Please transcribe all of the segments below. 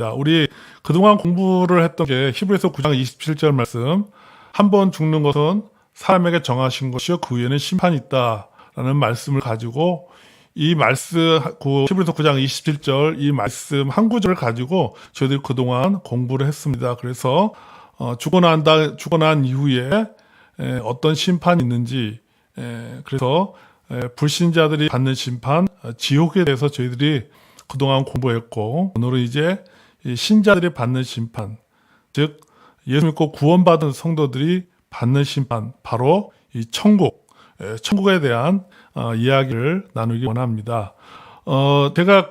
우리 그동안 공부를 했던 게 히브리서 9장 27절 말씀, 한 번 죽는 것은 사람에게 정하신 것이요 그 후에는 심판이 있다라는 말씀을 가지고 이 말씀, 히브리서 9장 27절 이 말씀 한 구절을 가지고 저희들이 그동안 공부를 했습니다. 그래서 죽고 난 이후에 어떤 심판이 있는지, 그래서 불신자들이 받는 심판, 지옥에 대해서 저희들이 그동안 공부했고, 오늘은 이제 이 신자들이 받는 심판, 즉 예수 믿고 구원받은 성도들이 받는 심판, 바로 이 천국에 대한 이야기를 나누기 원합니다. 제가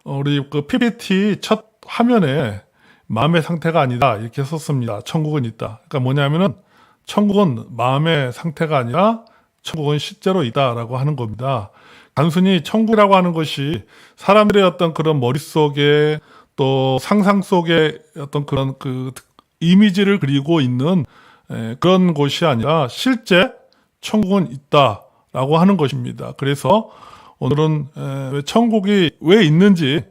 우리 PPT 첫 화면에 마음의 상태가 아니다 이렇게 썼습니다. 천국은 있다. 그러니까 뭐냐면은 천국은 마음의 상태가 아니라 천국은 실제로 있다라고 하는 겁니다. 단순히 천국이라고 하는 것이 사람들의 어떤 그런 머릿속에 또 상상 속에 어떤 그런 이미지를 그리고 있는 그런 곳이 아니라 실제 천국은 있다라고 하는 것입니다. 그래서 오늘은 천국이 왜 있는지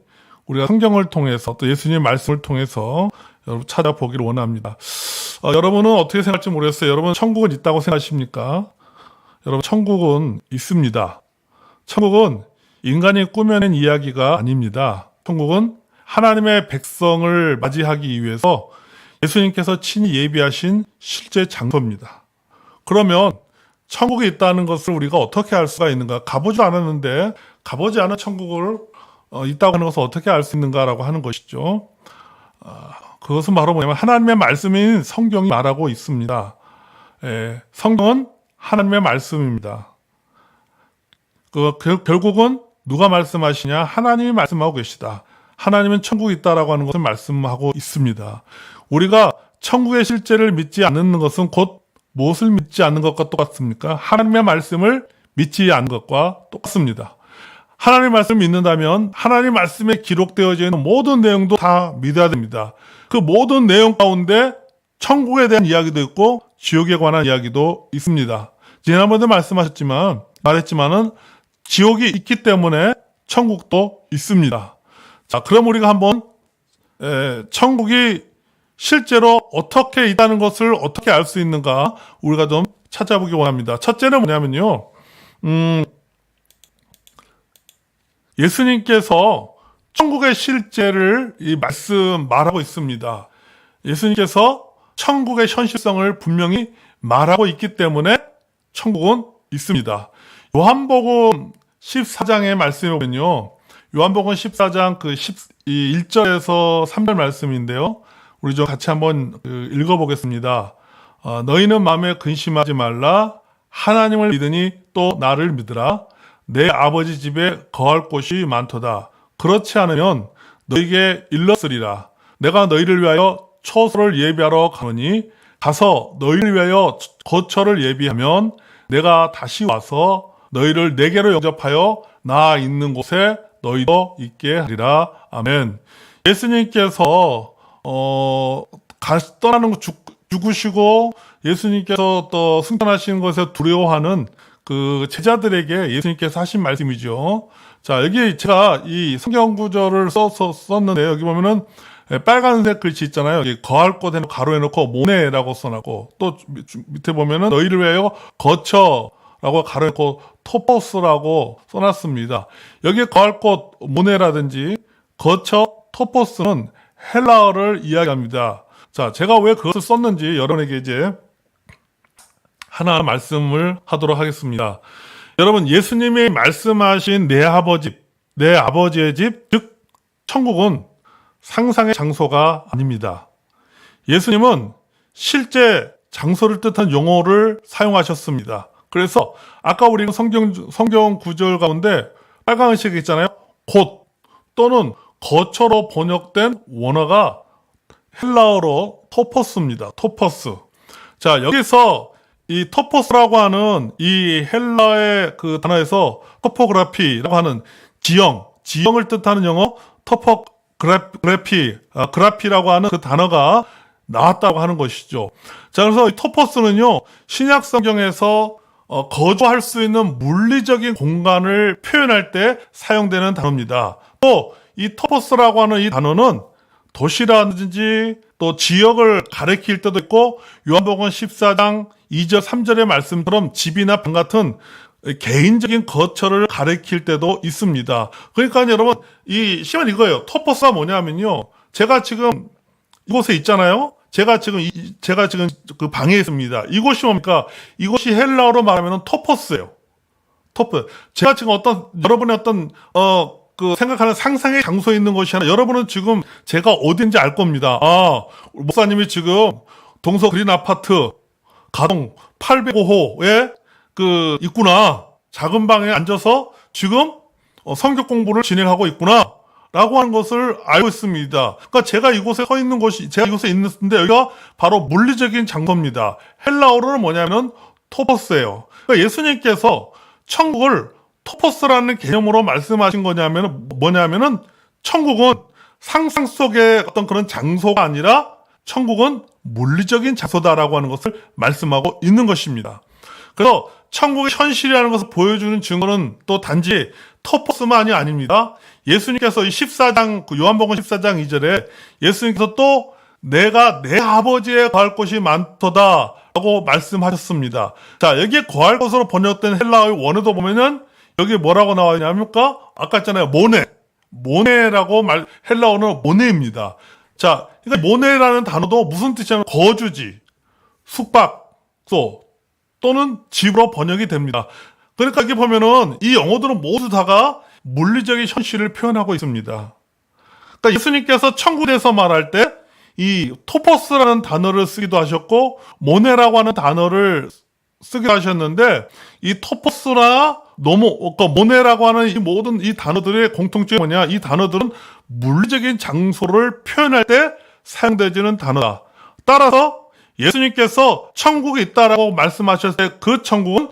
우리가 성경을 통해서 또 예수님의 말씀을 통해서 여러분 찾아보기를 원합니다. 여러분은 어떻게 생각할지 모르겠어요. 여러분 천국은 있다고 생각하십니까? 여러분 천국은 있습니다. 천국은 인간이 꾸며낸 이야기가 아닙니다. 천국은 하나님의 백성을 맞이하기 위해서 예수님께서 친히 예비하신 실제 장소입니다. 그러면 천국이 있다는 것을 우리가 어떻게 알 수가 있는가? 가보지 않았는데 가보지 않은 천국을 있다고 하는 것을 어떻게 알 수 있는가라고 하는 것이죠. 그것은 바로 뭐냐면 하나님의 말씀인 성경이 말하고 있습니다. 성경은 하나님의 말씀입니다. 결국은 누가 말씀하시냐? 하나님이 말씀하고 계시다. 하나님은 천국이 있다라고 하는 것을 말씀하고 있습니다. 우리가 천국의 실제를 믿지 않는 것은 곧 무엇을 믿지 않는 것과 똑같습니까? 하나님의 말씀을 믿지 않는 것과 똑같습니다. 하나님의 말씀을 믿는다면 하나님의 말씀에 기록되어져 있는 모든 내용도 다 믿어야 됩니다. 그 모든 내용 가운데 천국에 대한 이야기도 있고 지옥에 관한 이야기도 있습니다. 지난번에도 말했지만은 지옥이 있기 때문에 천국도 있습니다. 자, 그럼 우리가 한번 천국이 실제로 어떻게 있다는 것을 어떻게 알 수 있는가 우리가 좀 찾아보기 원합니다. 첫째는 뭐냐면요, 예수님께서 천국의 실제를 말하고 있습니다. 예수님께서 천국의 현실성을 분명히 말하고 있기 때문에 천국은 있습니다. 요한복음 14장의 말씀을 보면요, 요한복음 14장 1절에서 3절 말씀인데요, 우리 좀 같이 한번 읽어보겠습니다. 너희는 마음에 근심하지 말라. 하나님을 믿으니 또 나를 믿으라. 내 아버지 집에 거할 곳이 많도다. 그렇지 않으면 너희에게 일렀으리라. 내가 너희를 위하여 처소를 예비하러 가노니 가서 너희를 위하여 거처를 예비하면 내가 다시 와서 너희를 내게로 영접하여 나 있는 곳에 너희도 있게 하리라. 아멘. 예수님께서 떠나는 거 죽으시고 예수님께서 또 승천하시는 것에 두려워하는 그 제자들에게 예수님께서 하신 말씀이죠. 자, 여기 제가 이 성경 구절을 썼는데 여기 보면은 빨간색 글씨 있잖아요. 여기 거할 곳에 가로해놓고 모네라고 써놨고, 또 밑에 보면은 너희를 위하여 거처라고 가로해놓고 토포스라고 써놨습니다. 여기 거할 곳 모네라든지 거처 토포스는 헬라어를 이야기합니다. 자, 제가 왜 그것을 썼는지 여러분에게 이제 하나 말씀을 하도록 하겠습니다. 여러분, 예수님이 말씀하신 내 아버지의 집, 즉 천국은 상상의 장소가 아닙니다. 예수님은 실제 장소를 뜻한 용어를 사용하셨습니다. 그래서 아까 우리가 성경 구절 가운데 빨간색 있잖아요. 곳 또는 거처로 번역된 원어가 헬라어로 토포스입니다. 토포스. 자, 여기서 이 토포스라고 하는 이 헬라의 그 단어에서 토포그래피라고 하는 지형을 뜻하는 영어 그래피라고 하는 그 단어가 나왔다고 하는 것이죠. 자, 그래서 이 토포스는요, 신약 성경에서 거주할 수 있는 물리적인 공간을 표현할 때 사용되는 단어입니다. 또 이 토퍼스라고 하는 이 단어는 도시라든지 또 지역을 가리킬 때도 있고, 요한복음 14장 2절 3절의 말씀처럼 집이나 방 같은 개인적인 거처를 가리킬 때도 있습니다. 그러니까 여러분, 이 시간 이거예요. 토퍼스가 뭐냐면요, 제가 지금 이곳에 있잖아요. 제가 지금 그 방에 있습니다. 이곳이 뭡니까? 이곳이 헬라어로 말하면 토퍼스예요. 토퍼. 제가 지금 여러분의 그 생각하는 상상의 장소에 있는 것이 아니라, 여러분은 지금 제가 어딘지 알 겁니다. 목사님이 지금 동서 그린 아파트 가동 805호에 있구나. 작은 방에 앉아서 지금 성경 공부를 진행하고 있구나. 라고 하는 것을 알고 있습니다. 그러니까 제가 이곳에 있는데, 여기가 바로 물리적인 장소입니다. 헬라어로는 뭐냐면 토퍼스예요. 그러니까 예수님께서 천국을 토퍼스라는 개념으로 말씀하신 뭐냐면은 천국은 상상 속의 어떤 그런 장소가 아니라 천국은 물리적인 장소다라고 하는 것을 말씀하고 있는 것입니다. 그래서 천국의 현실이라는 것을 보여주는 증거는 또 단지 토퍼스만이 아닙니다. 예수님께서 이 요한복음 14장 2절에 예수님께서 또 내가 내 아버지에 거할 곳이 많도다 라고 말씀하셨습니다. 자, 여기에 거할 것으로 번역된 헬라어의 원어도 보면은 여기 뭐라고 나와 있냐면까? 아까 했잖아요. 모네라고 헬라어는 모네입니다. 자, 그러니까 모네라는 단어도 무슨 뜻이냐면 거주지, 숙박소 또는 집으로 번역이 됩니다. 그러니까 여기 보면은 이 영어들은 모두 다가 물리적인 현실을 표현하고 있습니다. 그러니까 예수님께서 천국에서 말할 때 이 토퍼스라는 단어를 쓰기도 하셨고 모네라고 하는 단어를 쓰기도 하셨는데, 이 토퍼스나 모네라고 하는 이 모든 이 단어들의 공통점이 뭐냐? 이 단어들은 물리적인 장소를 표현할 때 사용되지는 단어다. 따라서 예수님께서 천국에 있다라고 말씀하셨을 때 그 천국은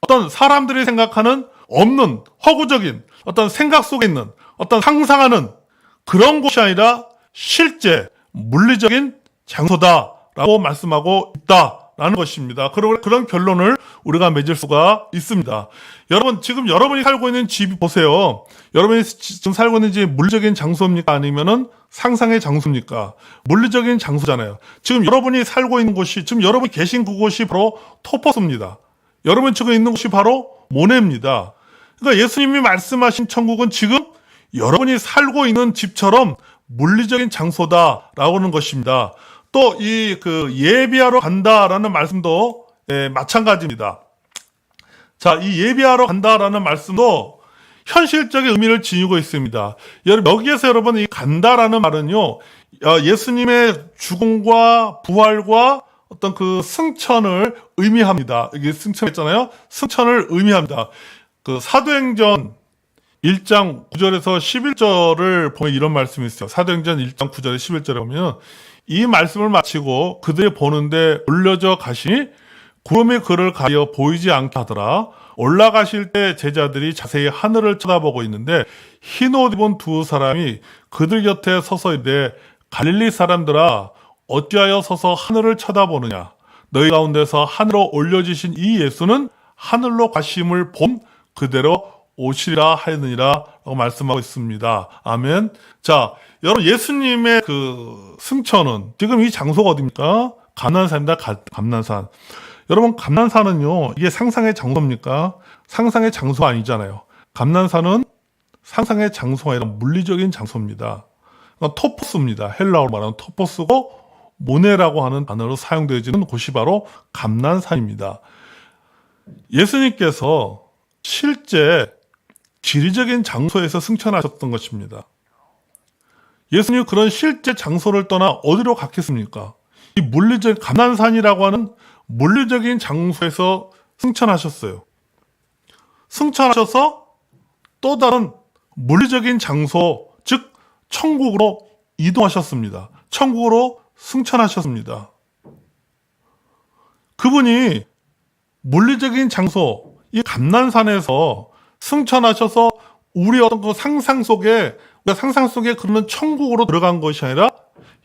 어떤 사람들이 생각하는 없는 허구적인 어떤 생각 속에 있는 어떤 상상하는 그런 곳이 아니라 실제 물리적인 장소다라고 말씀하고 있다라는 것입니다. 그런 결론을 우리가 맺을 수가 있습니다. 여러분, 지금 여러분이 살고 있는 집 보세요. 여러분이 지금 살고 있는 집이 물리적인 장소입니까? 아니면은 상상의 장소입니까? 물리적인 장소잖아요. 지금 여러분이 살고 있는 곳이, 지금 여러분이 계신 그곳이 바로 토퍼스입니다. 여러분 지금 있는 곳이 바로 모네입니다. 그러니까 예수님이 말씀하신 천국은 지금 여러분이 살고 있는 집처럼 물리적인 장소다라고 하는 것입니다. 또 예비하러 간다라는 말씀도 마찬가지입니다. 자, 이 예비하러 간다라는 말씀도 현실적인 의미를 지니고 있습니다. 여기에서 여러분 이 간다라는 말은요, 예수님의 죽음과 부활과 어떤 그 승천을 의미합니다. 이게 승천했잖아요. 승천을 의미합니다. 사도행전 1장 9절에서 11절을 보면 이런 말씀이 있어요. 사도행전 1장 9절에 11절에 보면 이 말씀을 마치고 그들이 보는데 올려져 가시니 구름이 그를 가려 보이지 않게 하더라. 올라가실 때 제자들이 자세히 하늘을 쳐다보고 있는데 흰 옷 입은 두 사람이 그들 곁에 서서 이르되 갈릴리 사람들아 어찌하여 서서 하늘을 쳐다보느냐. 너희 가운데서 하늘로 올려지신 이 예수는 하늘로 가심을 본 그대로 오시리라 하였느니라 라고 말씀하고 있습니다. 아멘. 자, 여러분 예수님의 승천은 지금 이 장소가 어디입니까? 감난산입니다. 감난산. 여러분 감난산은요, 이게 상상의 장소입니까? 상상의 장소가 아니잖아요. 감난산은 상상의 장소가 아니라 물리적인 장소입니다. 그러니까 토퍼스입니다. 헬라어로 말하는 토퍼스고 모네라고 하는 단어로 사용되어지는 곳이 바로 감난산입니다. 예수님께서 실제 지리적인 장소에서 승천하셨던 것입니다. 예수님이 그런 실제 장소를 떠나 어디로 갔겠습니까? 이 물리적 감난산이라고 하는 물리적인 장소에서 승천하셨어요. 승천하셔서 또 다른 물리적인 장소, 즉 천국으로 이동하셨습니다. 천국으로 승천하셨습니다. 그분이 물리적인 장소, 이 감난산에서 승천하셔서 우리 어떤 그 상상 속에 그러면 천국으로 들어간 것이 아니라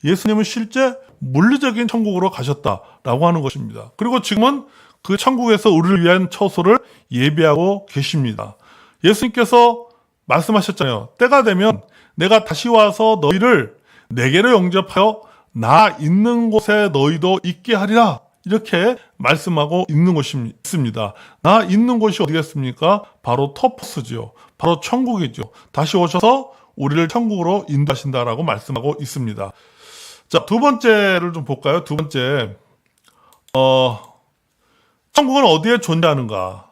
예수님은 실제 물리적인 천국으로 가셨다라고 하는 것입니다. 그리고 지금은 그 천국에서 우리를 위한 처소를 예비하고 계십니다. 예수님께서 말씀하셨잖아요. 때가 되면 내가 다시 와서 너희를 내게로 영접하여 나 있는 곳에 너희도 있게 하리라. 이렇게 말씀하고 있는 곳이 있습니다. 나 있는 곳이 어디겠습니까? 바로 터퍼스죠. 바로 천국이죠. 다시 오셔서 우리를 천국으로 인도하신다라고 말씀하고 있습니다. 자, 두 번째를 좀 볼까요? 두 번째, 천국은 어디에 존재하는가?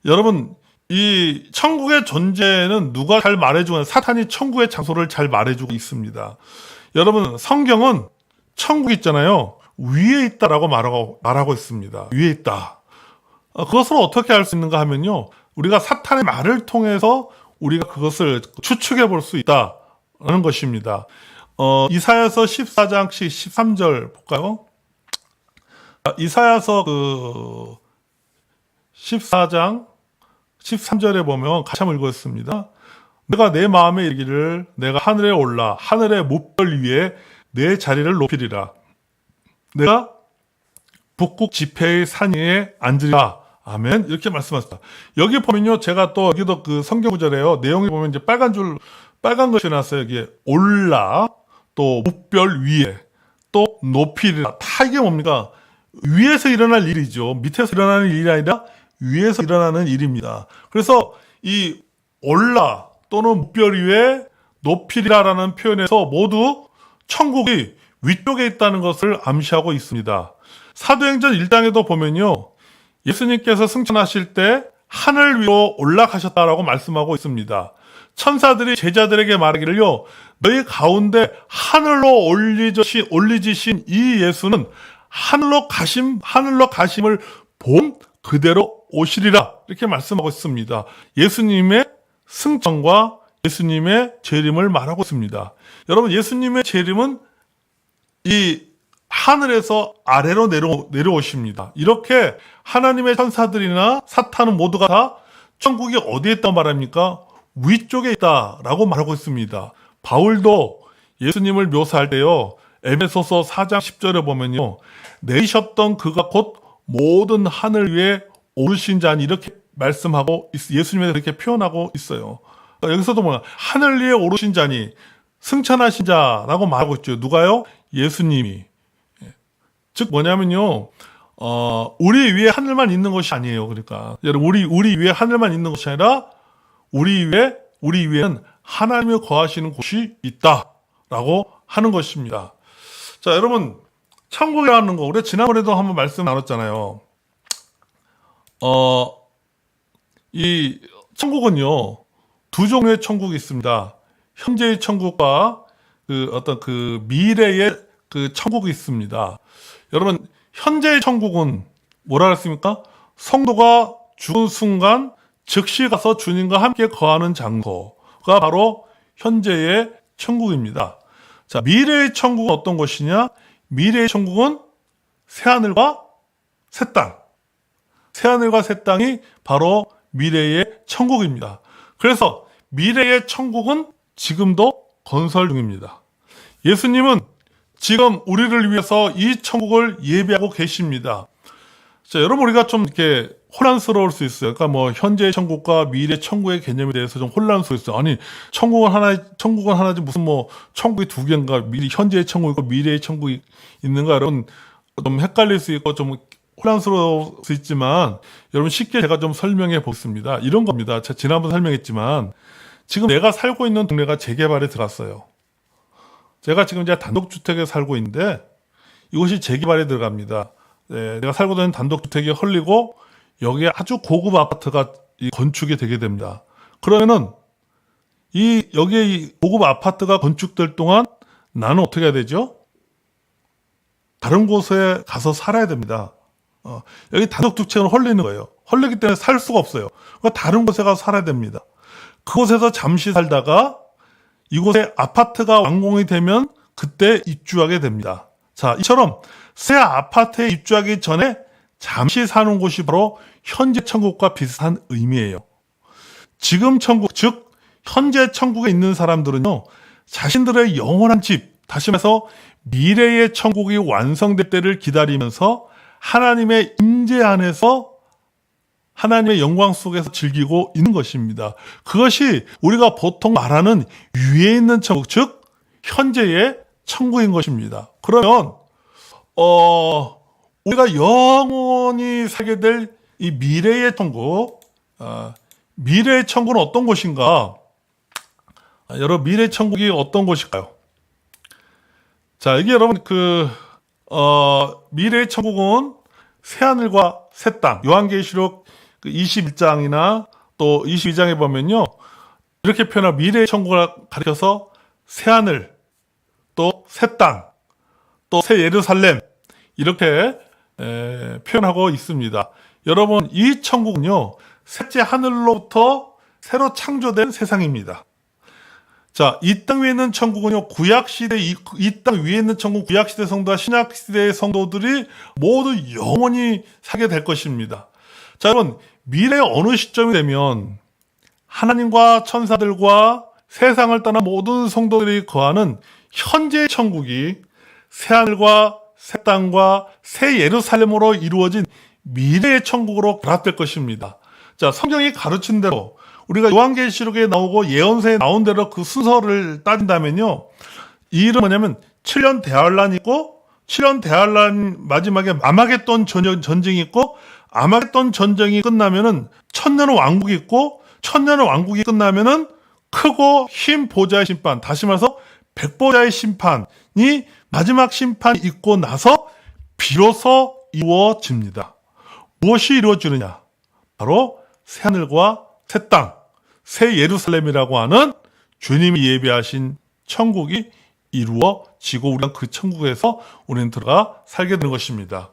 여러분, 이 천국의 존재는 누가 잘 말해주고, 사탄이 천국의 장소를 잘 말해주고 있습니다. 여러분, 성경은 천국 있잖아요. 위에 있다라고 말하고 있습니다. 위에 있다. 그것을 어떻게 알 수 있는가 하면요. 우리가 사탄의 말을 통해서 우리가 그것을 추측해 볼 수 있다라는 것입니다. 이사야서 14장 13절 볼까요? 이사야서 14장 13절에 보면 같이 한번 읽었습니다. 내가 내 마음에 이르기를 내가 하늘에 올라 하늘의 뭇별 위에 내 자리를 높이리라. 내가 북극 지폐의 산 위에 앉으리라. 아멘. 이렇게 말씀하셨다. 여기 보면요. 제가 또 여기도 그 성경 구절에요. 내용이 보면 이제 빨간 것이 나왔어요. 여기에 올라, 또 뭇별 위에, 또 높이리라. 다 이게 뭡니까? 위에서 일어날 일이죠. 밑에서 일어나는 일이 아니라 위에서 일어나는 일입니다. 그래서 이 올라 또는 뭇별 위에 높이리라라는 표현에서 모두 천국이 위쪽에 있다는 것을 암시하고 있습니다. 사도행전 1장에도 보면요. 예수님께서 승천하실 때 하늘 위로 올라가셨다라고 말씀하고 있습니다. 천사들이 제자들에게 말하기를요. 너희 가운데 하늘로 올리지신 이 예수는 하늘로 가심을 본 그대로 오시리라. 이렇게 말씀하고 있습니다. 예수님의 승천과 예수님의 재림을 말하고 있습니다. 여러분, 예수님의 재림은 이 하늘에서 아래로 내려오십니다. 이렇게 하나님의 천사들이나 사탄은 모두가 다 천국이 어디에 있단 말합니까? 위쪽에 있다라고 말하고 있습니다. 바울도 예수님을 묘사할 때요. 에베소서 4장 10절에 보면요. 내리셨던 그가 곧 모든 하늘 위에 오르신 자니 이렇게 말씀하고 예수님에 그렇게 표현하고 있어요. 여기서도 뭐냐? 하늘 위에 오르신 자니 승천하신 자라고 말하고 있죠. 누가요? 예수님이. 즉 뭐냐면요. 우리 위에 하늘만 있는 것이 아니에요. 그러니까 여러분 우리 위에 하늘만 있는 것이 아니라 우리 위에는 하나님이 거하시는 곳이 있다라고 하는 것입니다. 자, 여러분 천국이라는 거 우리 지난번에도 한번 말씀 나눴잖아요. 이 천국은요. 두 종류의 천국이 있습니다. 현재의 천국과 그 미래의 그 천국이 있습니다. 여러분, 현재의 천국은 뭐라 그랬습니까? 성도가 죽은 순간 즉시 가서 주님과 함께 거하는 장소가 바로 현재의 천국입니다. 자, 미래의 천국은 어떤 것이냐? 미래의 천국은 새하늘과 새 땅. 새하늘과 새 땅이 바로 미래의 천국입니다. 그래서 미래의 천국은 지금도 건설 중입니다. 예수님은 지금 우리를 위해서 이 천국을 예비하고 계십니다. 자, 여러분 우리가 좀 이렇게 혼란스러울 수 있어요. 그러니까 뭐 현재의 천국과 미래 천국의 개념에 대해서 좀 혼란스러워 있어요. 아니 천국은 하나지 무슨 뭐 천국이 두 개인가? 현재의 천국이고 미래의 천국이 있는가? 여러분 좀 헷갈릴 수 있고 좀 혼란스러울 수 있지만 여러분 쉽게 제가 좀 설명해 보겠습니다. 이런 겁니다. 제가 지난번 설명했지만 지금 내가 살고 있는 동네가 재개발에 들어갔어요. 제가 지금 이제 단독주택에 살고 있는데 이곳이 재개발에 들어갑니다. 네, 내가 살고 있는 단독주택이 헐리고 여기에 아주 고급 아파트가 건축이 되게 됩니다. 그러면은 여기에 이 고급 아파트가 건축될 동안 나는 어떻게 해야 되죠? 다른 곳에 가서 살아야 됩니다. 여기 단독주택은 헐리는 거예요. 헐리기 때문에 살 수가 없어요. 그러니까 다른 곳에 가서 살아야 됩니다. 그곳에서 잠시 살다가 이곳에 아파트가 완공이 되면 그때 입주하게 됩니다. 자, 이처럼 새 아파트에 입주하기 전에 잠시 사는 곳이 바로 현재 천국과 비슷한 의미예요. 지금 천국, 즉 현재 천국에 있는 사람들은요. 자신들의 영원한 집, 다시 말해서 미래의 천국이 완성될 때를 기다리면서 하나님의 임재 안에서 하나님의 영광 속에서 즐기고 있는 것입니다. 그것이 우리가 보통 말하는 위에 있는 천국, 즉 현재의 천국인 것입니다. 그러면 우리가 영원히 살게 될 이 미래의 천국, 미래의 천국은 어떤 곳인가? 여러분, 미래의 천국이 어떤 곳일까요? 자, 이게 여러분 미래의 천국은 새하늘과 새 땅. 요한계시록 21장이나 또 22장에 보면요, 이렇게 표현한 미래의 천국을 가리켜서 새하늘, 또 새 땅, 또 새 예루살렘, 이렇게 표현하고 있습니다. 여러분, 이 천국은요, 셋째 하늘로부터 새로 창조된 세상입니다. 자, 이 땅 위에 있는 천국은요, 구약시대, 이 땅 위에 있는 천국, 구약시대 성도와 신약시대의 성도들이 모두 영원히 살게 될 것입니다. 자, 여러분, 미래의 어느 시점이 되면 하나님과 천사들과 세상을 떠난 모든 성도들이 거하는 현재의 천국이 새하늘과 새 땅과 새 예루살렘으로 이루어진 미래의 천국으로 결합될 것입니다. 자, 성경이 가르친 대로 우리가 요한계시록에 나오고 예언서에 나온 대로 그 순서를 따진다면요, 이 일은 뭐냐면 7년 대환란이 있고 7년 대환란 마지막에 아마겟돈 전쟁이 있고, 아마겟돈 전쟁이 끝나면은 천년 왕국이 있고, 천년 왕국이 끝나면은 크고 흰 보좌의 심판, 다시 말해서 백보좌의 심판이, 마지막 심판이 있고 나서 비로소 이루어집니다. 무엇이 이루어지느냐? 바로 새하늘과 새 땅, 새 예루살렘이라고 하는 주님이 예비하신 천국이 이루어지고, 우리는 그 천국에서 우리는 들어가 살게 되는 것입니다.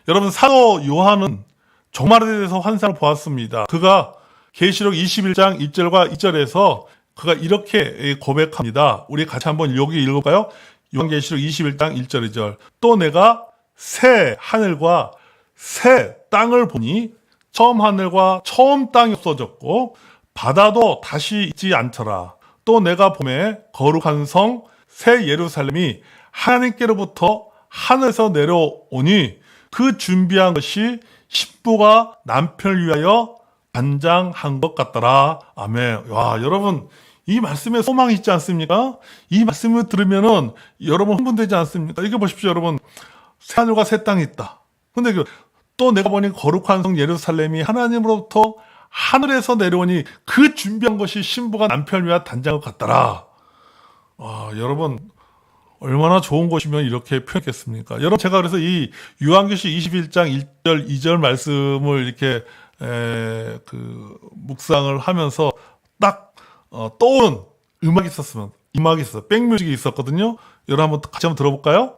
여러분, 사도 요한은 종말에 대해서 환상을 보았습니다. 그가 계시록 21장 1절과 2절에서 그가 이렇게 고백합니다. 우리 같이 한번 여기 읽어볼까요? 요한계시록 21장 1절 2절. 또 내가 새 하늘과 새 땅을 보니 처음 하늘과 처음 땅이 없어졌고 바다도 다시 있지 않더라. 또 내가 봄에 거룩한 성 새 예루살렘이 하나님께로부터 하늘에서 내려오니 그 준비한 것이 신부가 남편을 위하여 단장한 것 같더라. 아멘. 와, 여러분, 이 말씀에 소망이 있지 않습니까? 이 말씀을 들으면은 여러분 흥분되지 않습니까? 이게 보십시오, 여러분. 새하늘과 새 땅이 있다. 근데 또 내가 보니 거룩한 성 예루살렘이 하나님으로부터 하늘에서 내려오니 그 준비한 것이 신부가 남편을 위하여 단장한 것 같더라. 여러분, 얼마나 좋은 것이면 이렇게 표현했겠습니까? 여러분, 제가 그래서 이 요한계시록 21장 1절, 2절 말씀을 이렇게 묵상을 하면서 딱 떠오른 음악이 있었어요. 백뮤직이 있었거든요. 여러분 같이 한번 들어볼까요?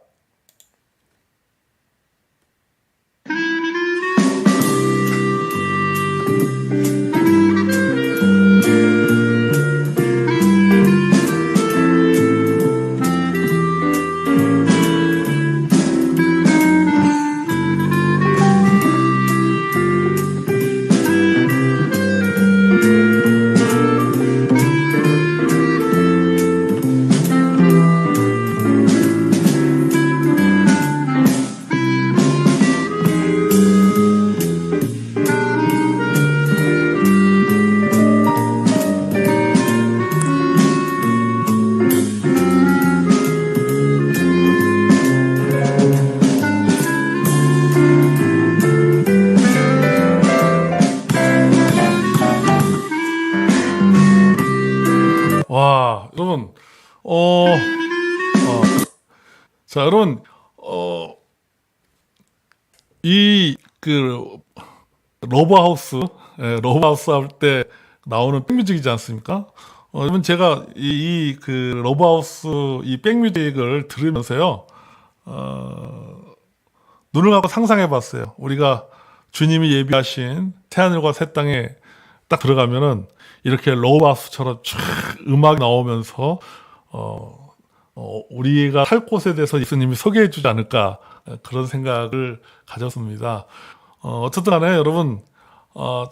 와, 여러분, 자, 여러분, 러브하우스 할 때 나오는 백뮤직이지 않습니까? 여러분, 제가 러브하우스 이 백뮤직을 들으면서요, 눈을 감고 상상해 봤어요. 우리가 주님이 예비하신 새하늘과 새 땅에 딱 들어가면은 이렇게 러브하우스처럼 쫙 음악이 나오면서 우리가 살 곳에 대해서 예수님이 소개해 주지 않을까, 그런 생각을 가졌습니다. 어쨌든 간에 여러분,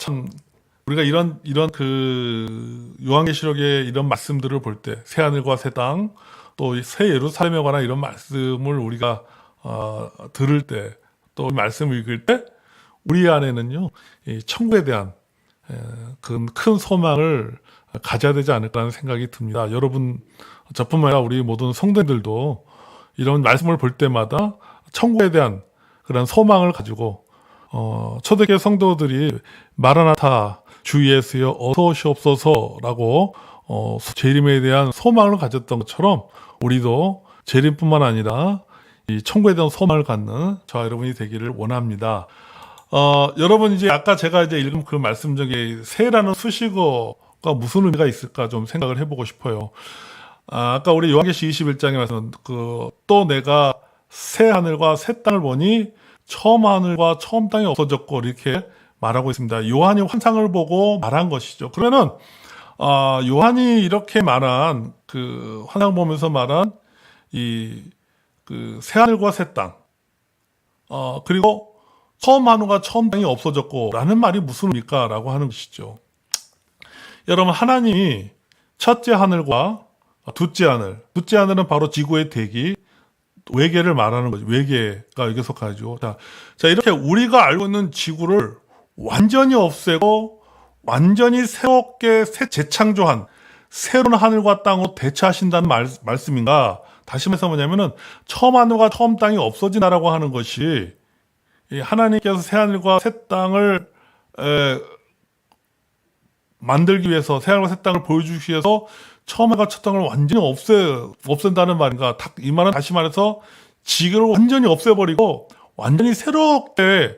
참 우리가 이런 요한계시록의 이런 말씀들을 볼 때, 새하늘과 새 땅, 또 새 예루살렘에 관한 이런 말씀을 우리가 들을 때, 또 말씀을 읽을 때, 우리 안에는요, 이 천국에 대한 큰 소망을 가져야 되지 않을까라는 생각이 듭니다. 여러분, 저뿐만 아니라 우리 모든 성도들도 이런 말씀을 볼 때마다 천국에 대한 그런 소망을 가지고 초대교회 성도들이 마라나타 주 예수여 어서 오시옵소서라고 재림에 대한 소망을 가졌던 것처럼 우리도 재림뿐만 아니라 이 천국에 대한 소망을 갖는 저와 여러분이 되기를 원합니다. 여러분 이제 아까 제가 이제 읽은 그 말씀 중에 새라는 수식어가 무슨 의미가 있을까 좀 생각을 해보고 싶어요. 아까 우리 요한계시 21장에 말씀 또 내가 새 하늘과 새 땅을 보니 처음 하늘과 처음 땅이 없어졌고 이렇게 말하고 있습니다. 요한이 환상을 보고 말한 것이죠. 그러면은 요한이 이렇게 말한 그 환상 보면서 말한 이 그 새 하늘과 새 땅, 그리고 처음 하늘과 처음 땅이 없어졌고 라는 말이 무슨 의미일까라고 하는 것이죠. 여러분, 하나님이 첫째 하늘과 둘째 하늘은 바로 지구의 대기, 외계를 말하는 거죠. 외계가 여기 속하죠. 자, 이렇게 우리가 알고 있는 지구를 완전히 없애고 완전히 새롭게 재창조한 새로운 하늘과 땅으로 대체하신다는 말씀인가? 다시 말해서 뭐냐면은 처음 하늘과 처음 땅이 없어지나라고 하는 것이 하나님께서 새 하늘과 새 땅을 만들기 위해서 새 하늘과 새 땅을 보여주기 위해서 처음 하늘과 첫 땅을 완전히 없앤다는 말인가? 이 말은 다시 말해서 지구를 완전히 없애버리고 완전히 새롭게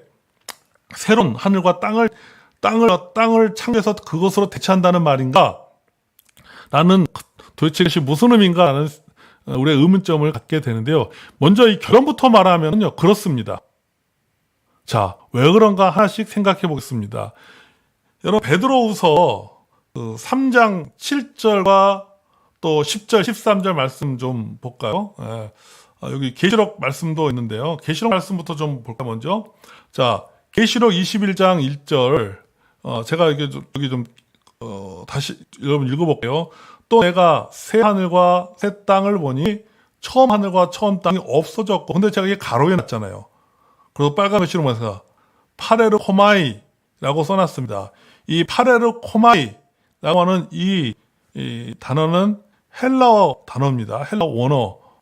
새로운 하늘과 땅을 창조해서 그것으로 대체한다는 말인가? 라는 도대체 이것이 무슨 의미인가? 라는 우리의 의문점을 갖게 되는데요. 먼저 이 결론부터 말하면요. 그렇습니다. 자, 왜 그런가 하나씩 생각해 보겠습니다. 여러분, 베드로후서 3장 7절과 또 10절, 13절 말씀 좀 볼까요? 여기 계시록 말씀도 있는데요. 계시록 말씀부터 좀 볼까 먼저. 자, 계시록 21장 1절. 제가 여기 좀 다시 여러분 읽어볼게요. 또 내가 새 하늘과 새 땅을 보니 처음 하늘과 처음 땅이 없어졌고, 근데 제가 이게 가로에 놨잖아요. 그리고 빨간 글씨로 보면서 파레르 코마이라고 써놨습니다. 이 파레르 코마이라고 하는 이 단어는 헬라어 단어입니다. 헬라어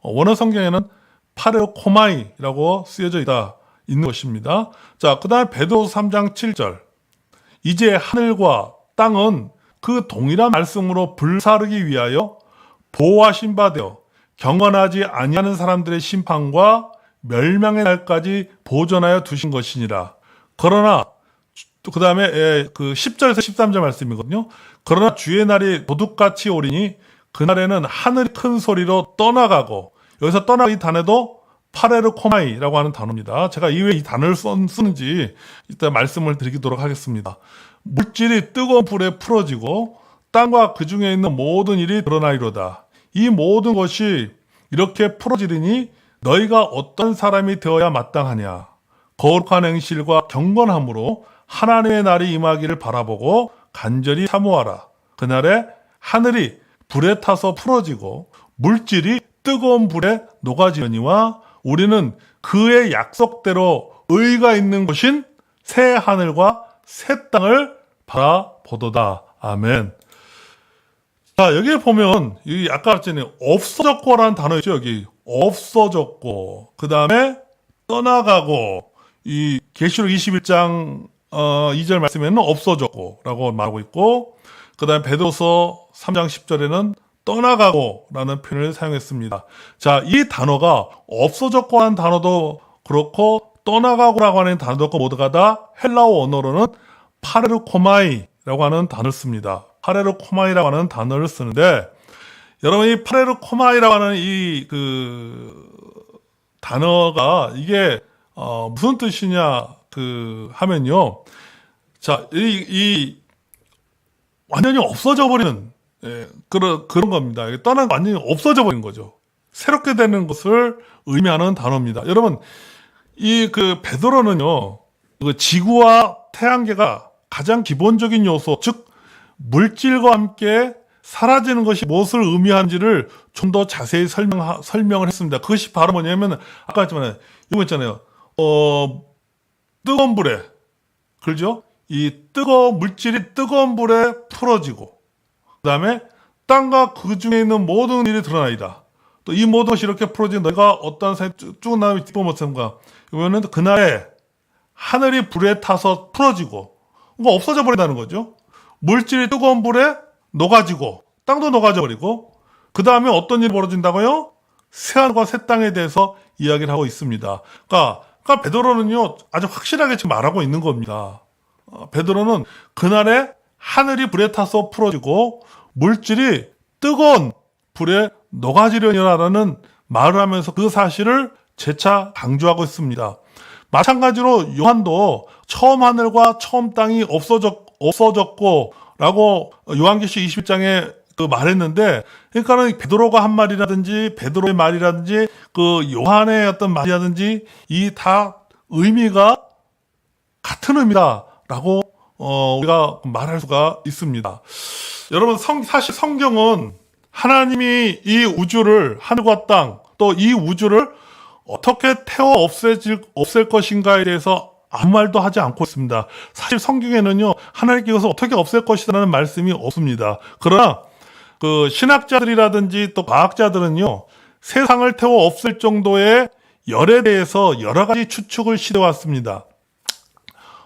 원어 성경에는 파레르 코마이라고 쓰여져 있는 것입니다. 자, 그 다음에 베드로서 3장 7절. 이제 하늘과 땅은 그 동일한 말씀으로 불사르기 위하여 보호하신 바 되어 경건하지 아니하는 사람들의 심판과 멸망의 날까지 보존하여 두신 것이니라. 그러나 또 그 다음에 그 10절에서 13절 말씀이거든요. 그러나 주의 날이 도둑같이 오리니 그날에는 하늘이 큰 소리로 떠나가고, 여기서 떠나기 단어도 파레르 코마이라고 하는 단어입니다. 제가 왜 이 단어를 쓰는지 이따 말씀을 드리도록 하겠습니다. 물질이 뜨거운 불에 풀어지고 땅과 그 중에 있는 모든 일이 드러나리로다. 이 모든 것이 이렇게 풀어지리니 너희가 어떤 사람이 되어야 마땅하냐. 거룩한 행실과 경건함으로 하나님의 날이 임하기를 바라보고 간절히 사모하라. 그날에 하늘이 불에 타서 풀어지고 물질이 뜨거운 불에 녹아지려니와 우리는 그의 약속대로 의가 있는 곳인 새 하늘과 새 땅을 바라보도다. 아멘. 자, 여기에 보면 아까 말했잖아요. 없어졌고라는 단어 있죠. 여기 없어졌고, 그 다음에 떠나가고, 이 계시록 21장 2절 말씀에는 없어졌고 라고 말하고 있고, 그 다음에 베드로서 3장 10절에는 떠나가고 라는 표현을 사용했습니다. 자, 이 단어가 없어졌고 하는 단어도 그렇고 떠나가고라고 하는 단어도 그렇고 모두가 다 헬라어 언어로는 파레르코마이라고 하는 단어를 씁니다. 파레르코마이라고 하는 단어를 쓰는데, 여러분 이 파레르코마이라고 하는 이 단어가 이게 무슨 뜻이냐 하면요. 자, 완전히 없어져 버리는 그런 겁니다. 완전히 없어져 버린 거죠. 새롭게 되는 것을 의미하는 단어입니다. 여러분, 베드로는요, 지구와 태양계가 가장 기본적인 요소, 즉, 물질과 함께 사라지는 것이 무엇을 의미하는지를 좀 더 자세히 설명을 했습니다. 그것이 바로 뭐냐면, 아까 했지만, 이거 있잖아요. 뜨거운 불에, 그죠? 이 뜨거운 물질이 뜨거운 불에 풀어지고, 그 다음에 땅과 그 중에 있는 모든 일이 드러나이다. 또 이 모든 것이 이렇게 풀어진 너희가 어떠한 사람이 쭉 나오면 기뻐 못한가. 이거는 그날에 하늘이 불에 타서 풀어지고, 뭔가 없어져 버린다는 거죠. 물질이 뜨거운 불에 녹아지고, 땅도 녹아져 버리고, 그 다음에 어떤 일이 벌어진다고요? 새하늘과 새 땅에 대해서 이야기를 하고 있습니다. 그러니까 베드로는요, 아주 확실하게 지금 말하고 있는 겁니다. 베드로는 그날에 하늘이 불에 타서 풀어지고 물질이 뜨거운 불에 녹아지려니라는 말을 하면서 그 사실을 재차 강조하고 있습니다. 마찬가지로 요한도 처음 하늘과 처음 땅이 없어졌고 라고 요한계시 21장에 말했는데, 그러니까는 베드로가 한 말이라든지 베드로의 말이라든지 그 요한의 어떤 말이라든지 이 다 의미가 같은 의미다라고 우리가 말할 수가 있습니다. 여러분, 사실 성경은 하나님이 이 우주를, 하늘과 땅, 또 이 우주를 어떻게 태워 없앨 것인가에 대해서 아무 말도 하지 않고 있습니다. 사실 성경에는요, 하나님께 이것을 어떻게 없앨 것이라는 말씀이 없습니다. 그러나 그 신학자들이라든지 또 과학자들은요, 세상을 태워 없앨 정도의 열에 대해서 여러 가지 추측을 시도해왔습니다.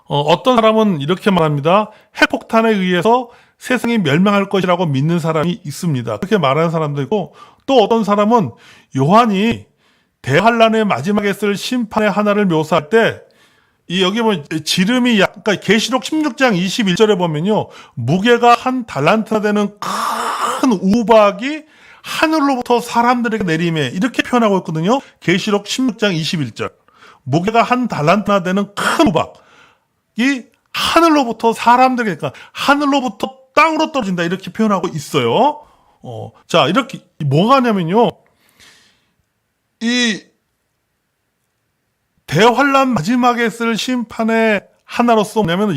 어떤 사람은 이렇게 말합니다. 핵폭탄에 의해서 세상이 멸망할 것이라고 믿는 사람이 있습니다. 그렇게 말하는 사람도 있고, 또 어떤 사람은 요한이 대환란의 마지막에 쓸 심판의 하나를 묘사할 때, 여기 보면 지름이 그러니까 계시록 16장 21절에 보면요, 무게가 한 달란트나 되는 큰 우박이 하늘로부터 사람들에게 내림에, 이렇게 표현하고 있거든요. 계시록 16장 21절. 무게가 한 달란트나 되는 큰 우박이 하늘로부터 사람들에게, 그러니까 하늘로부터 땅으로 떨어진다, 이렇게 표현하고 있어요. 자, 이렇게 뭐가 하냐면요, 이 대환란 마지막에 쓸 심판의 하나로서 뭐냐면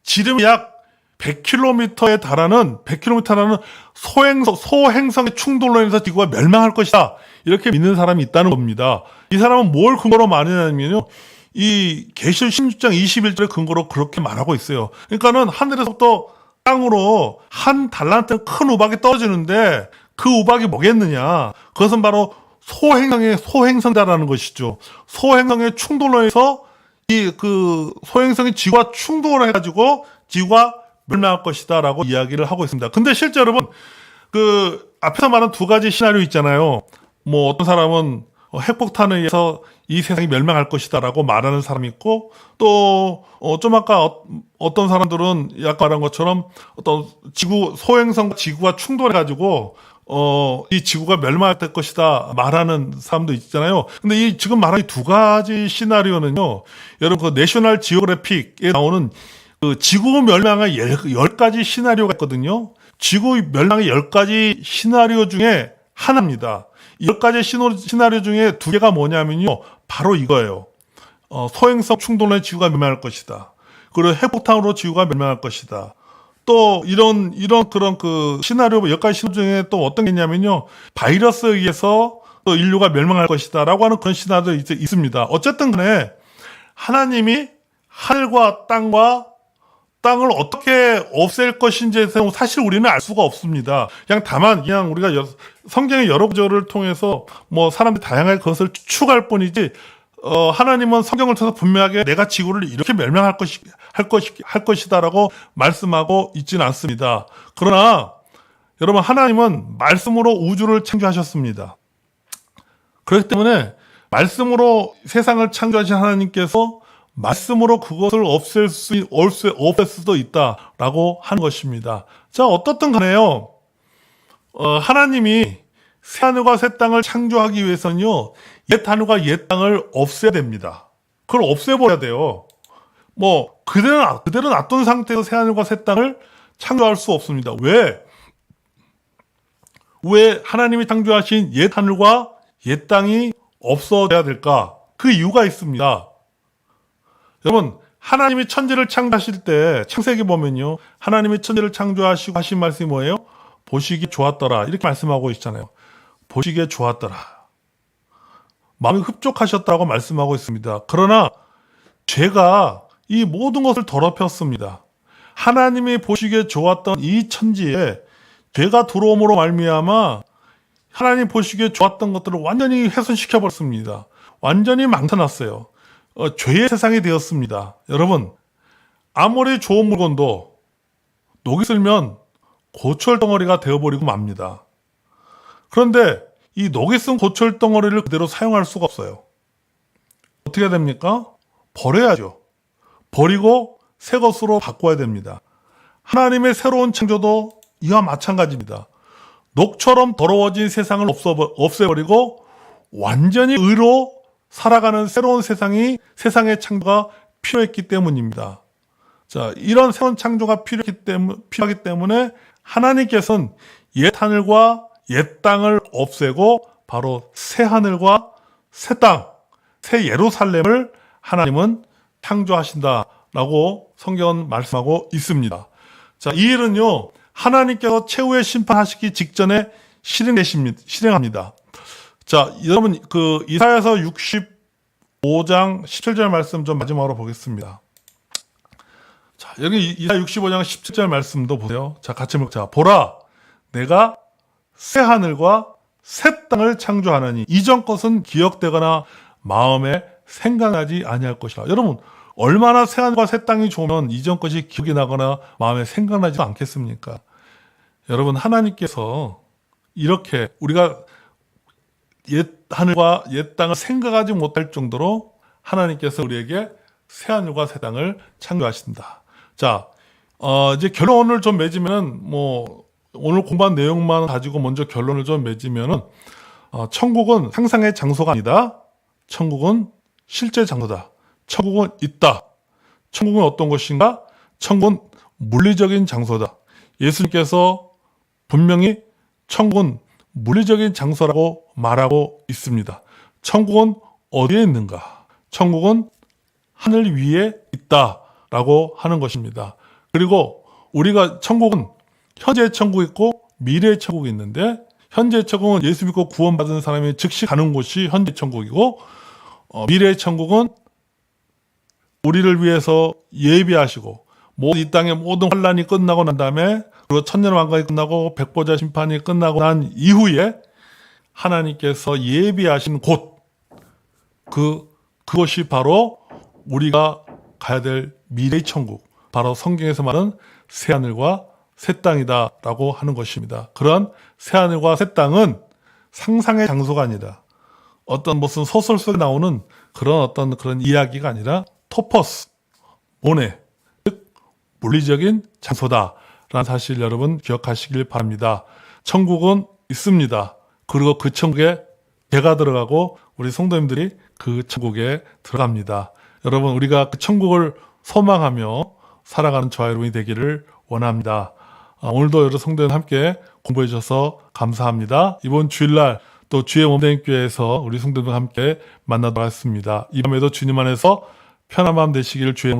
지름이 약 100km에 달하는 소행성의 충돌로 인해서 지구가 멸망할 것이다, 이렇게 믿는 사람이 있다는 겁니다. 이 사람은 뭘 근거로 말하냐면요, 이 계시록 16장 21절의 근거로 그렇게 말하고 있어요. 그러니까는 하늘에서부터 땅으로 한 달란트 큰 우박이 떨어지는데, 그 우박이 뭐겠느냐, 그것은 바로 소행성자라는 것이죠. 소행성의 충돌로 해서 소행성이 지구와 충돌을 해가지고 지구가 멸망할 것이다라고 이야기를 하고 있습니다. 근데 실제 여러분, 앞에서 말한 두 가지 시나리오 있잖아요. 뭐 어떤 사람은 핵폭탄에 의해서 이 세상이 멸망할 것이다라고 말하는 사람이 있고, 또 좀 아까 어떤 사람들은 아까 말한 것처럼 어떤 소행성과 지구가 충돌해가지고 이 지구가 멸망할 것이다 말하는 사람도 있잖아요. 근데 지금 말한 이 두 가지 시나리오는요, 여러분 그 내셔널 지오그래픽에 나오는 그 지구 멸망의 10가지 시나리오가 있거든요. 지구 멸망의 10가지 시나리오 중에 하나입니다. 10가지 시나리오 중에 두 개가 뭐냐면요, 바로 이거예요. 소행성 충돌로 지구가 멸망할 것이다. 그리고 핵폭탄으로 지구가 멸망할 것이다. 또 이런 그런 시나리오, 10가지 시나리오 중에 또 어떤 게 있냐면요, 바이러스에 의해서 또 인류가 멸망할 것이다 라고 하는 그런 시나리오도 있습니다. 어쨌든 간에 하나님이 하늘과 땅을 어떻게 없앨 것인지에 대해서 사실 우리는 알 수가 없습니다. 다만 우리가 성경의 여러 구절을 통해서 뭐 사람들이 다양하게 그것을 추측할 뿐이지, 하나님은 성경을 통해서 분명하게 내가 지구를 이렇게 멸망할 것이다라고 말씀하고 있지는 않습니다. 그러나 여러분, 하나님은 말씀으로 우주를 창조하셨습니다. 그렇기 때문에 말씀으로 세상을 창조하신 하나님께서 말씀으로 그것을 없앨 수도 있다라고 하는 것입니다. 자, 어떻든 간에요, 하나님이 새하늘과 새 땅을 창조하기 위해서는요, 옛 하늘과 옛 땅을 없애야 됩니다. 그걸 없애버려야 돼요. 뭐 그대로 놔둔 상태에서 새하늘과 새 땅을 창조할 수 없습니다. 왜 하나님이 창조하신 옛 하늘과 옛 땅이 없어져야 될까? 그 이유가 있습니다. 여러분, 하나님이 천지를 창조하실 때 창세기 보면요, 하나님이 천지를 창조하시고 하신 말씀이 뭐예요? 보시기에 좋았더라, 이렇게 말씀하고 있잖아요. 보시기에 좋았더라, 마음이 흡족하셨다고 말씀하고 있습니다. 그러나 죄가 이 모든 것을 더럽혔습니다. 하나님이 보시기에 좋았던 이 천지에 죄가 들어옴으로 말미암아 하나님 보시기에 좋았던 것들을 완전히 훼손시켜버렸습니다. 완전히 망쳐놨어요. 죄의 세상이 되었습니다. 여러분, 아무리 좋은 물건도 녹이 슬면 고철덩어리가 되어버리고 맙니다. 그런데 이 녹이 쓴 고철덩어리를 그대로 사용할 수가 없어요. 어떻게 됩니까? 버려야죠. 버리고 새 것으로 바꿔야 됩니다. 하나님의 새로운 창조도 이와 마찬가지입니다. 녹처럼 더러워진 세상을 없애버리고 완전히 의로 살아가는 새로운 세상의 창조가 필요했기 때문입니다. 자, 이런 새로운 창조가 필요하기 때문에 하나님께서는 옛 하늘과 옛 땅을 없애고 바로 새 하늘과 새 땅, 새 예루살렘을 하나님은 창조하신다라고 성경은 말씀하고 있습니다. 자, 이 일은요, 하나님께서 최후의 심판하시기 직전에 실행합니다. 자, 여러분, 이사야서 65장 17절 말씀 좀 마지막으로 보겠습니다. 자, 여기 이사야 65장 17절 말씀도 보세요. 자, 같이 읽자. 보라, 내가 새 하늘과 새 땅을 창조하느니 이전 것은 기억되거나 마음에 생각나지 아니할 것이라. 여러분, 얼마나 새 하늘과 새 땅이 좋으면 이전 것이 기억이 나거나 마음에 생각나지 않겠습니까? 여러분, 하나님께서 이렇게 우리가 옛 하늘과 옛 땅을 생각하지 못할 정도로 하나님께서 우리에게 새 하늘과 새 땅을 창조하신다. 자, 이제 결론을 좀 맺으면은, 오늘 공부한 내용만 가지고 먼저 결론을 좀 맺으면은, 천국은 상상의 장소가 아니다. 천국은 실제 장소다. 천국은 있다. 천국은 어떤 것인가? 천국은 물리적인 장소다. 예수님께서 분명히 천국은 물리적인 장소라고 말하고 있습니다. 천국은 어디에 있는가? 천국은 하늘 위에 있다라고 하는 것입니다. 그리고 우리가 천국은 현재의 천국이 있고 미래의 천국이 있는데, 현재의 천국은 예수 믿고 구원받은 사람이 즉시 가는 곳이 현재 천국이고, 미래의 천국은 우리를 위해서 예비하시고 이 땅의 모든 환란이 끝나고 난 다음에, 그리고 천년 왕국이 끝나고 백보자 심판이 끝나고 난 이후에 하나님께서 예비하신 곳, 그것이 바로 우리가 가야 될 미래의 천국, 바로 성경에서 말하는 새하늘과 새 땅이다라고 하는 것입니다. 그런 새하늘과 새 땅은 상상의 장소가 아니라 어떤 무슨 소설 속에 나오는 그런 이야기가 아니라 토퍼스, 모네, 즉 물리적인 장소다라는 사실 여러분 기억하시길 바랍니다. 천국은 있습니다. 그리고 그 천국에 개가 들어가고 우리 성도님들이 그 천국에 들어갑니다. 여러분, 우리가 그 천국을 소망하며 살아가는 저와 여러분이 되기를 원합니다. 오늘도 여러 성도님 함께 공부해 주셔서 감사합니다. 이번 주일날 또 주의 몸대교회에서 우리 성도님과 함께 만나도록 하겠습니다. 이 밤에도 주님 안에서 편한 밤 되시기를 주의 이름으로